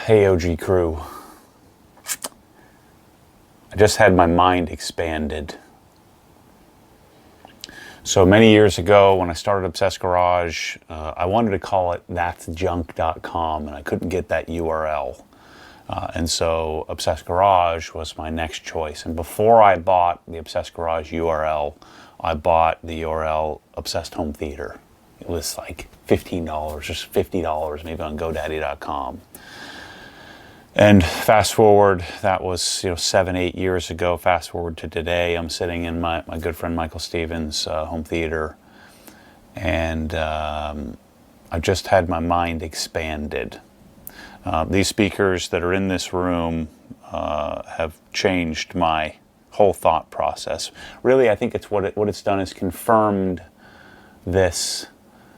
Hey OG crew, I just had my mind expanded. So many years ago when I started Obsessed Garage, I wanted to call it that'sjunk.com and I couldn't get that URL. And so Obsessed Garage was my next choice. And before I bought the Obsessed Garage URL, I bought the URL Obsessed Home Theater. It was like $15, just $50 maybe on GoDaddy.com. And fast forward, that was 7-8 years ago. Fast forward to today, I'm sitting in my good friend Michael Stevens' home theater, and I just had my mind expanded. These speakers that are in this room have changed my whole thought process. Really, I think it's what it's done is confirmed this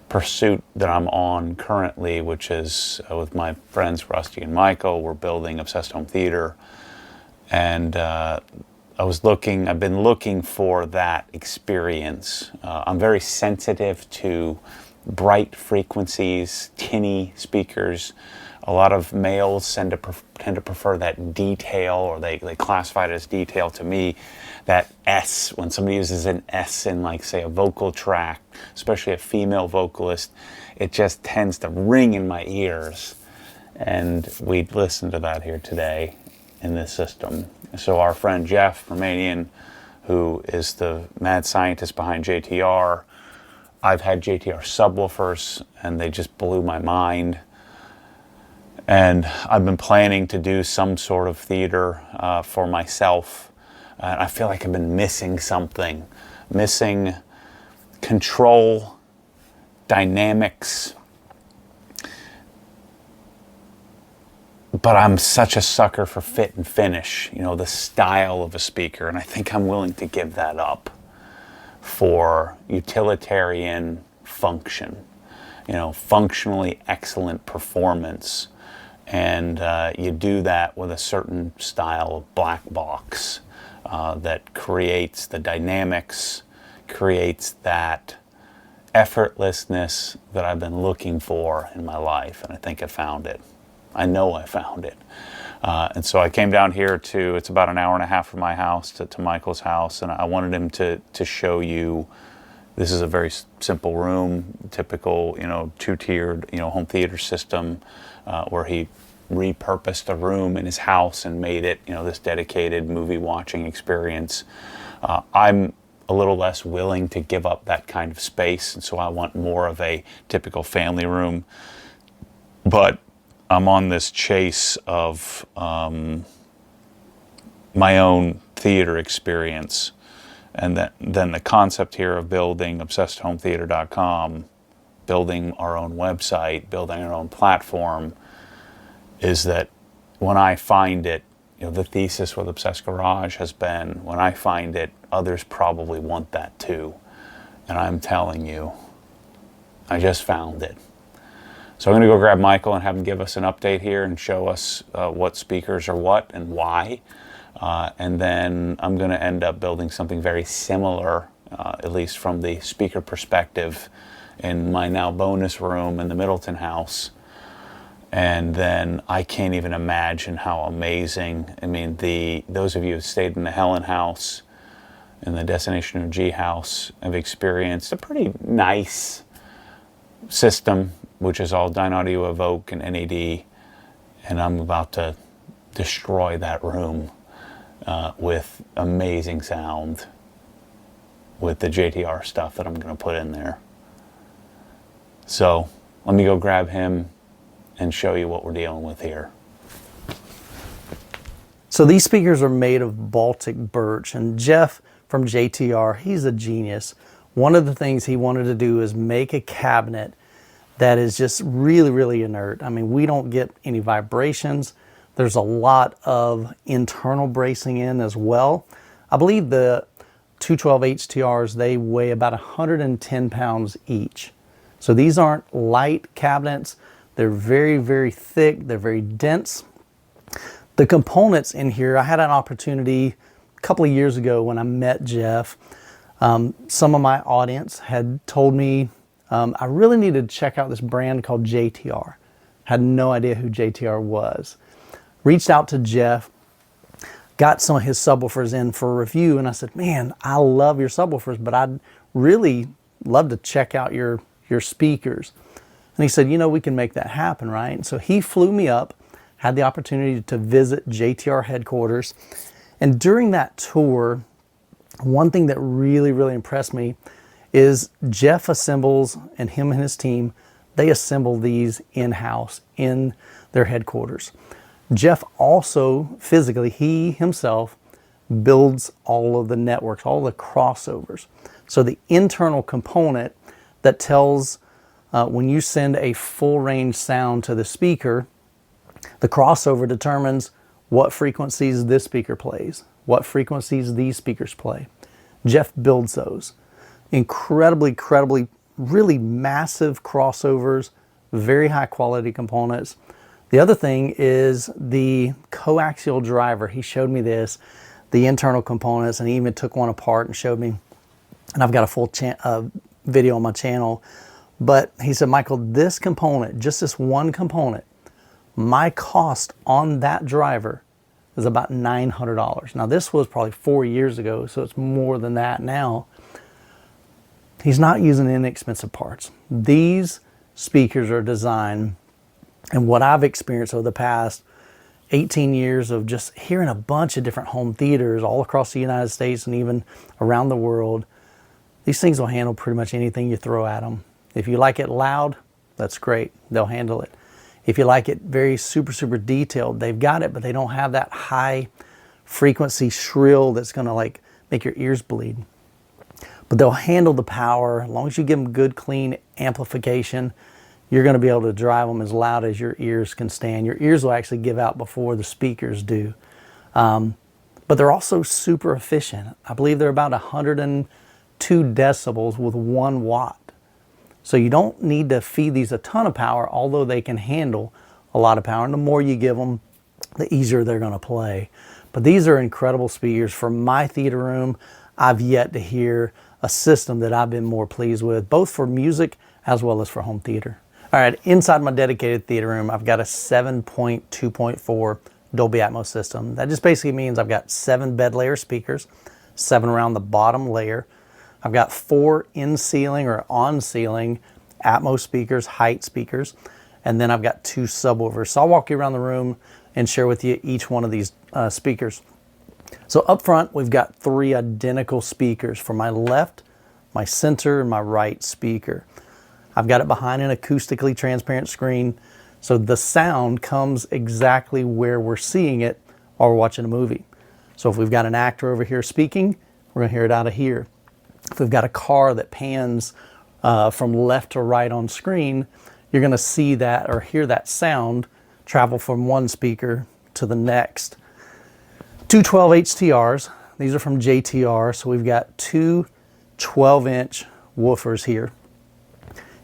pursuit that I'm on currently, which is with my friends Rusty and Michael. We're building Obsessed Home Theater, and I've been looking for that experience. I'm very sensitive to bright frequencies, tinny speakers. A lot of males tend to prefer that detail, or they classify it as detail. To me, that S, when somebody uses an S in, like, say, a vocal track, especially a female vocalist, it just tends to ring in my ears. And we listened to that here today in this system. So our friend Jeff, Romanian, who is the mad scientist behind JTR, I've had JTR subwoofers, and they just blew my mind. And I've been planning to do some sort of theater for myself. And I feel like I've been missing something. Missing control, dynamics. But I'm such a sucker for fit and finish, the style of a speaker. And I think I'm willing to give that up for utilitarian function, functionally excellent performance. And you do that with a certain style of black box that creates the dynamics, creates that effortlessness that I've been looking for in my life. And I think I found it. I know I found it. And so I came down here it's about an hour and a half from my house to Michael's house. And I wanted him to show you, this is a very simple room, typical, two-tiered, home theater system, where he repurposed a room in his house and made it, this dedicated movie watching experience. I'm a little less willing to give up that kind of space, and so I want more of a typical family room. But I'm on this chase of my own theater experience. And then the concept here of building ObsessedHomeTheater.com, building our own website, building our own platform, is that when I find it, the thesis with Obsessed Garage has been, when I find it, others probably want that too. And I'm telling you, I just found it. So I'm going to go grab Michael and have him give us an update here and show us what speakers are what and why. And then I'm going to end up building something very similar, at least from the speaker perspective, in my now bonus room in the Middleton house. And then I can't even imagine how amazing. I mean, those of you who stayed in the Helen house and the Destination G house have experienced a pretty nice system, which is all Dynaudio Evoke and NAD. And I'm about to destroy that room with amazing sound with the JTR stuff that I'm going to put in there. So let me go grab him and show you what we're dealing with here. So these speakers are made of Baltic birch, and Jeff from JTR, he's a genius. One of the things he wanted to do is make a cabinet that is just really, really inert. I mean, we don't get any vibrations. There's a lot of internal bracing in as well. I believe the 212 HTRs, they weigh about 110 pounds each. So these aren't light cabinets. They're very, very thick. They're very dense. The components in here, I had an opportunity a couple of years ago when I met Jeff. Some of my audience had told me I really needed to check out this brand called JTR. Had no idea who JTR was. Reached out to Jeff, got some of his subwoofers in for review, and I said, man, I love your subwoofers, but I'd really love to check out your speakers. And he said, we can make that happen, right? And so he flew me up, had the opportunity to visit JTR headquarters. And during that tour, one thing that really, really impressed me is Jeff assembles, and him and his team, they assemble these in-house in their headquarters. Jeff also physically, he himself builds all of the networks, all the crossovers. So the internal component that tells when you send a full range sound to the speaker, the crossover determines what frequencies this speaker plays, what frequencies these speakers play. Jeff builds those. Incredibly, really massive crossovers, very high quality components. The other thing is the coaxial driver. He showed me this, the internal components, and he even took one apart and showed me. And I've got a full video on my channel. But he said, Michael, this component, just this one component, my cost on that driver is about $900. Now this was probably 4 years ago, so it's more than that now. He's not using inexpensive parts. These speakers are designed, and what I've experienced over the past 18 years of just hearing a bunch of different home theaters all across the United States and even around the world, these things will handle pretty much anything you throw at them. If you like it loud, that's great. They'll handle it. If you like it very super detailed, they've got it, but they don't have that high frequency shrill that's gonna like make your ears bleed. But they'll handle the power. As long as you give them good, clean amplification, you're gonna be able to drive them as loud as your ears can stand. Your ears will actually give out before the speakers do. But they're also super efficient. I believe they're about 102 decibels with 1 watt. So you don't need to feed these a ton of power, although they can handle a lot of power. And the more you give them, the easier they're going to play. But these are incredible speakers. For my theater room, I've yet to hear a system that I've been more pleased with, both for music as well as for home theater. All right, inside my dedicated theater room, I've got a 7.2.4 Dolby Atmos system. That just basically means I've got 7 bed layer speakers, 7 around the bottom layer. I've got 4 in-ceiling or on-ceiling Atmos speakers, height speakers, and then I've got 2 subwoofers. So I'll walk you around the room and share with you each one of these speakers. So up front, we've got 3 identical speakers for my left, my center, and my right speaker. I've got it behind an acoustically transparent screen, so the sound comes exactly where we're seeing it while we're watching a movie. So if we've got an actor over here speaking, we're gonna hear it out of here. If we've got a car that pans from left to right on screen, you're going to see that or hear that sound travel from one speaker to the next. 2 12 HTRs. These are from JTR. So we've got 2 12-inch woofers here.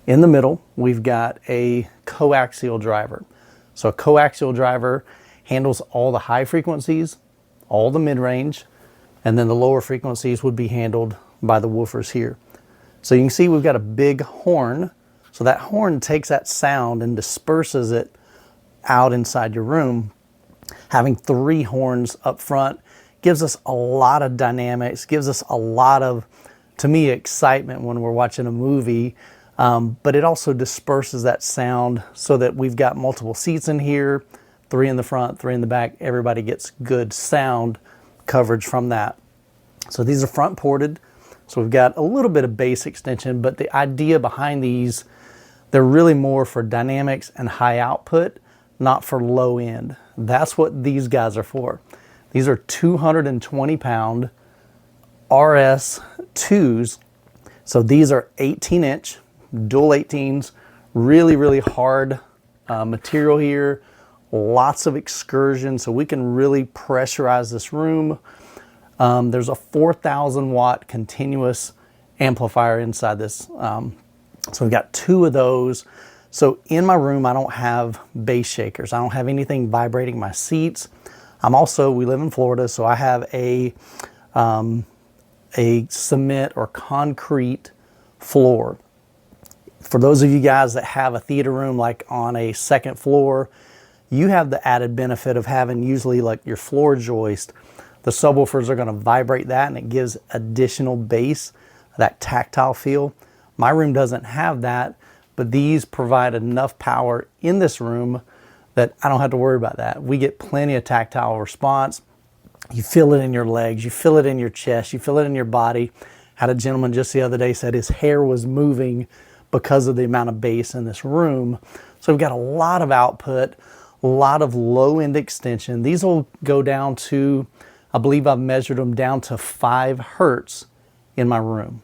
In the middle, we've got a coaxial driver. So a coaxial driver handles all the high frequencies, all the mid-range, and then the lower frequencies would be handled by the woofers here. So you can see we've got a big horn. So that horn takes that sound and disperses it out inside your room. Having 3 horns up front gives us a lot of dynamics, gives us a lot of, to me, excitement when we're watching a movie. But it also disperses that sound so that we've got multiple seats in here, 3 in the front, 3 in the back. Everybody gets good sound coverage from that. So these are front ported. So we've got a little bit of bass extension, but the idea behind these, they're really more for dynamics and high output, not for low end. That's what these guys are for. These are 220-pound RS2s. So these are 18-inch, dual 18s, really hard material here, lots of excursion, so we can really pressurize this room. There's a 4,000 watt continuous amplifier inside this. So we've got 2 of those. So in my room, I don't have bass shakers. I don't have anything vibrating my seats. We live in Florida, so I have a cement or concrete floor. For those of you guys that have a theater room like on a second floor, you have the added benefit of having usually like your floor joist. The subwoofers are going to vibrate that, and it gives additional bass, that tactile feel. My room doesn't have that, but these provide enough power in this room that I don't have to worry about that. We get plenty of tactile response. You feel it in your legs, you feel it in your chest, you feel it in your body. Had a gentleman just the other day said his hair was moving because of the amount of bass in this room. So we've got a lot of output, a lot of low end extension. These will go down to, I believe I've measured them down to 5 hertz in my room.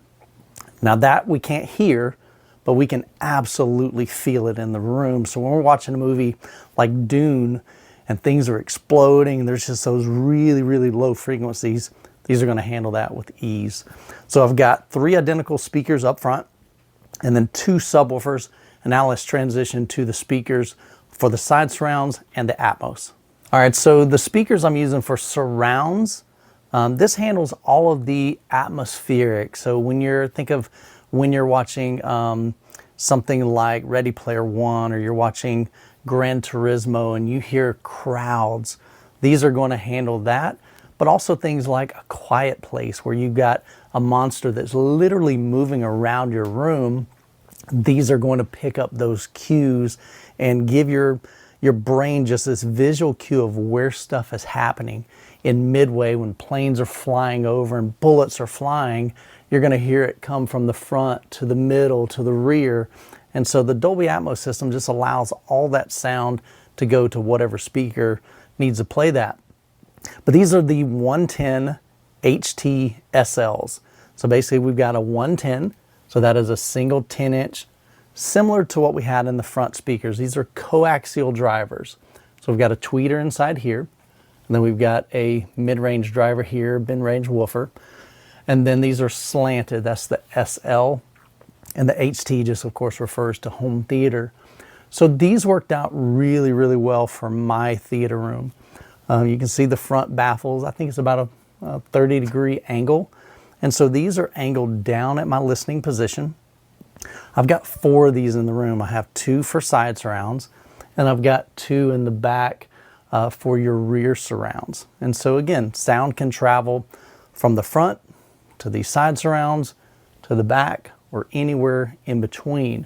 Now that we can't hear, but we can absolutely feel it in the room. So when we're watching a movie like Dune and things are exploding, there's just those really, really low frequencies, these are going to handle that with ease. So I've got 3 identical speakers up front and then 2 subwoofers. And now let's transition to the speakers for the side surrounds and the Atmos. All right, so the speakers I'm using for surrounds, this handles all of the atmospheric. So when you're watching something like Ready Player One, or you're watching Gran Turismo and you hear crowds, these are going to handle that. But also things like A Quiet Place, where you've got a monster that's literally moving around your room. These are going to pick up those cues and give your brain just this visual cue of where stuff is happening. In Midway, when planes are flying over and bullets are flying, you're going to hear it come from the front to the middle to the rear. And so the Dolby Atmos system just allows all that sound to go to whatever speaker needs to play that. But these are the 110 HT SLs. So basically we've got a 110, so that is a single 10-inch, similar to what we had in the front speakers. These are coaxial drivers. So we've got a tweeter inside here, and then we've got a mid-range driver here, mid-range woofer. And then these are slanted, that's the SL. And the HT just, of course, refers to home theater. So these worked out really, really well for my theater room. You can see the front baffles. I think it's about a 30-degree angle. And so these are angled down at my listening position. I've got 4 of these in the room. I have 2 for side surrounds, and I've got 2 in the back for your rear surrounds. And so again, sound can travel from the front to the side surrounds to the back or anywhere in between.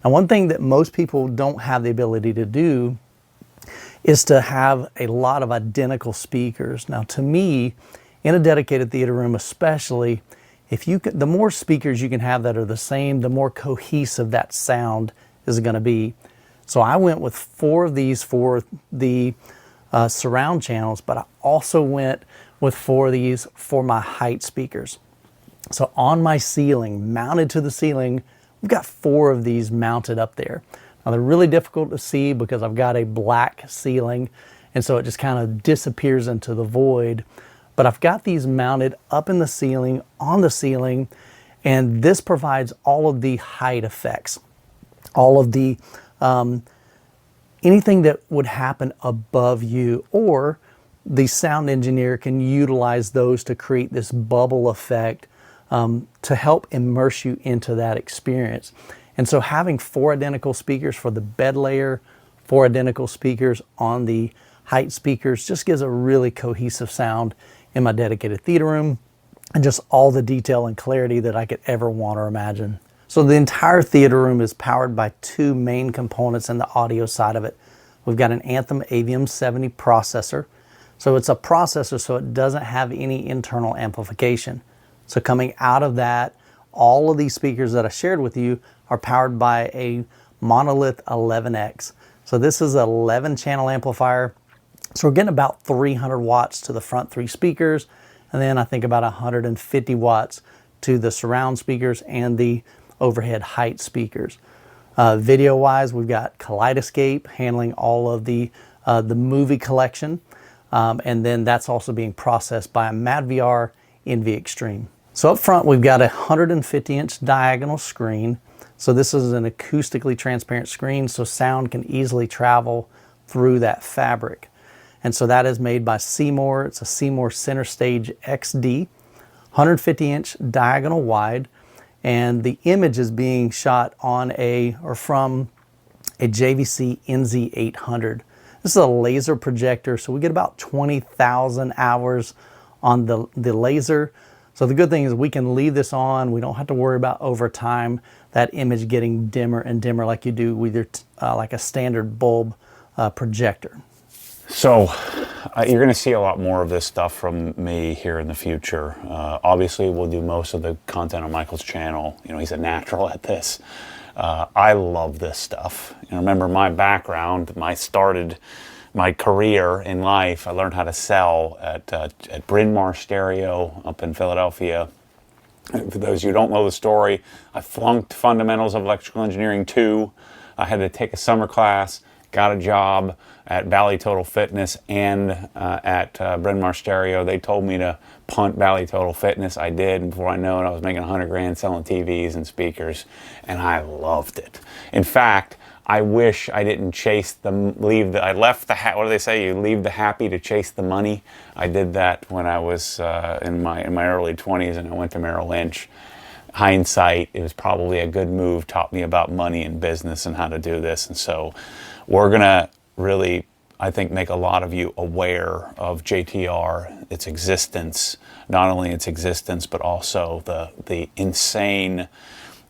Now, one thing that most people don't have the ability to do is to have a lot of identical speakers. Now, to me, in a dedicated theater room especially, the more speakers you can have that are the same, the more cohesive that sound is going to be. So I went with 4 of these for the surround channels, but I also went with 4 of these for my height speakers. So on my ceiling, mounted to the ceiling, we've got 4 of these mounted up there. Now they're really difficult to see because I've got a black ceiling, and so it just kind of disappears into the void. But I've got these mounted up in the ceiling, on the ceiling, and this provides all of the height effects, all of the anything that would happen above you, or the sound engineer can utilize those to create this bubble effect to help immerse you into that experience. And so having 4 identical speakers for the bed layer, 4 identical speakers on the height speakers just gives a really cohesive sound in my dedicated theater room, and just all the detail and clarity that I could ever want or imagine. So the entire theater room is powered by 2 main components in the audio side of it. We've got an Anthem AVM 70 processor. So it's a processor, so it doesn't have any internal amplification. So coming out of that, all of these speakers that I shared with you are powered by a Monolith 11X. So this is an 11-channel amplifier. So we're getting about 300 watts to the front 3 speakers, and then I think about 150 watts to the surround speakers and the overhead height speakers. Video-wise, we've got Kaleidoscape handling all of the movie collection, and then that's also being processed by a MadVR NV Extreme. So up front, we've got a 150-inch diagonal screen. So this is an acoustically transparent screen, so sound can easily travel through that fabric. And so that is made by Seymour. It's a Seymour Center Stage XD, 150-inch diagonal wide. and the image is being shot on from a JVC NZ800. This is a laser projector, so we get about 20,000 hours on the laser. So the good thing is we can leave this on. We don't have to worry about over time that image getting dimmer and dimmer like you do with your like a standard bulb projector. So you're going to see a lot more of this stuff from me here in the future. Obviously, we'll do most of the content on Michael's channel. You know, he's a natural at this. I love this stuff. You know, remember my background, started my career in life. I learned how to sell at Bryn Mawr Stereo up in Philadelphia. For those of you who don't know the story, I flunked Fundamentals of Electrical Engineering 2. I had to take a summer class, got a job at Valley Total Fitness and at Bryn Mawr Stereo. They told me to punt Valley Total Fitness. I did, and before I know it, I was making 100 grand selling TVs and speakers, and I loved it. In fact, I wish I didn't I left the, what do they say? You leave the happy to chase the money. I did that when I was in my early 20s, and I went to Merrill Lynch. Hindsight, it was probably a good move, taught me about money and business and how to do this. And so we're going to really, I think, make a lot of you aware of JTR, its existence, not only its existence, but also the insane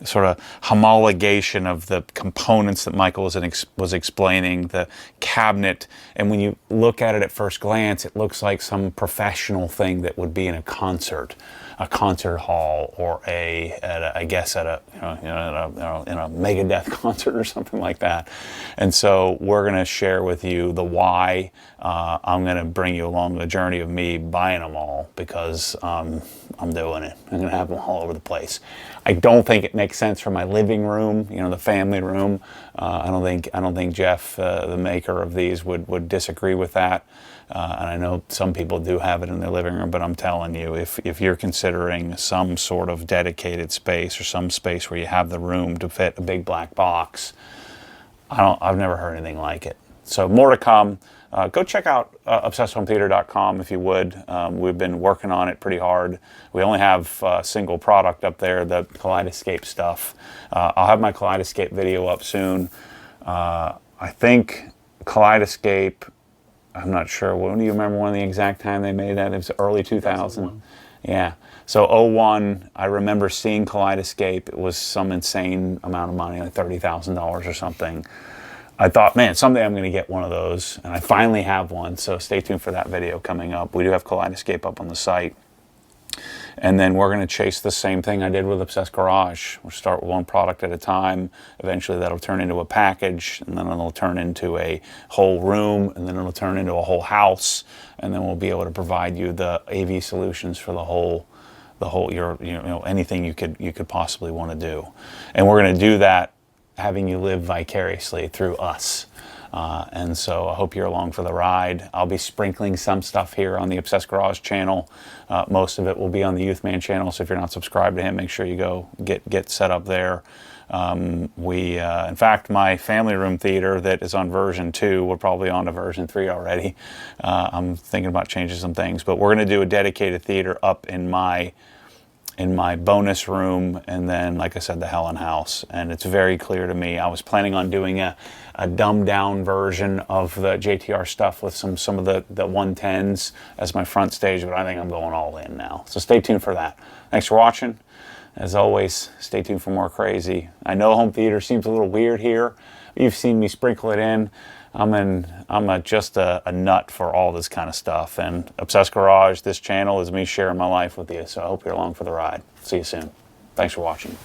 sort of homologation of the components that Michael was explaining, the cabinet. And when you look at it at first glance, it looks like some professional thing that would be in a concert hall, or in a Megadeth concert or something like that. And so we're going to share with you the why. I'm going to bring you along the journey of me buying them all, because I'm doing it. I'm going to have them all over the place. I don't think it makes sense for my living room, you know, the family room. I don't think Jeff, the maker of these, would disagree with that. And I know some people do have it in their living room, but I'm telling you, if you're considering some sort of dedicated space, or some space where you have the room to fit a big black box, I've never heard anything like it. So more to come. Go check out ObsessedHomeTheater.com if you would. We've been working on it pretty hard. We only have a single product up there, the Kaleidoscape stuff. I'll have my Kaleidoscape video up soon. I think Kaleidoscape, I'm not sure. When do you remember when the exact time they made that? It was early 2000. Yeah. So 01, I remember seeing Kaleidoscape. It was some insane amount of money, like $30,000 or something. I thought, man, someday I'm going to get one of those, and I finally have one, so stay tuned for that video coming up. We do have Kaleidoscape up on the site. And then we're going to chase the same thing I did with Obsessed Garage. We'll start with one product at a time. Eventually that'll turn into a package, and then it'll turn into a whole room, and then it'll turn into a whole house, and then we'll be able to provide you the AV solutions for anything you could possibly want to do. And we're going to do that having you live vicariously through us. And so I hope you're along for the ride. I'll be sprinkling some stuff here on the Obsessed Garage channel. Most of it will be on the Youth Man channel, so if you're not subscribed to him, make sure you go get set up there. In fact, my family room theater that is on version 2, we're probably on to version 3 already. I'm thinking about changing some things, but we're going to do a dedicated theater up in my bonus room, and then, like I said, the Helen House. And it's very clear to me, I was planning on doing a dumbed down version of the JTR stuff with some of the 110s as my front stage, but I think I'm going all in now. So stay tuned for that. Thanks for watching. As always, stay tuned for more crazy. I know home theater seems a little weird here. You've seen me sprinkle it in. I'm just a nut for all this kind of stuff. And Obsessed Garage, this channel, is me sharing my life with you. So I hope you're along for the ride. See you soon. Thanks for watching.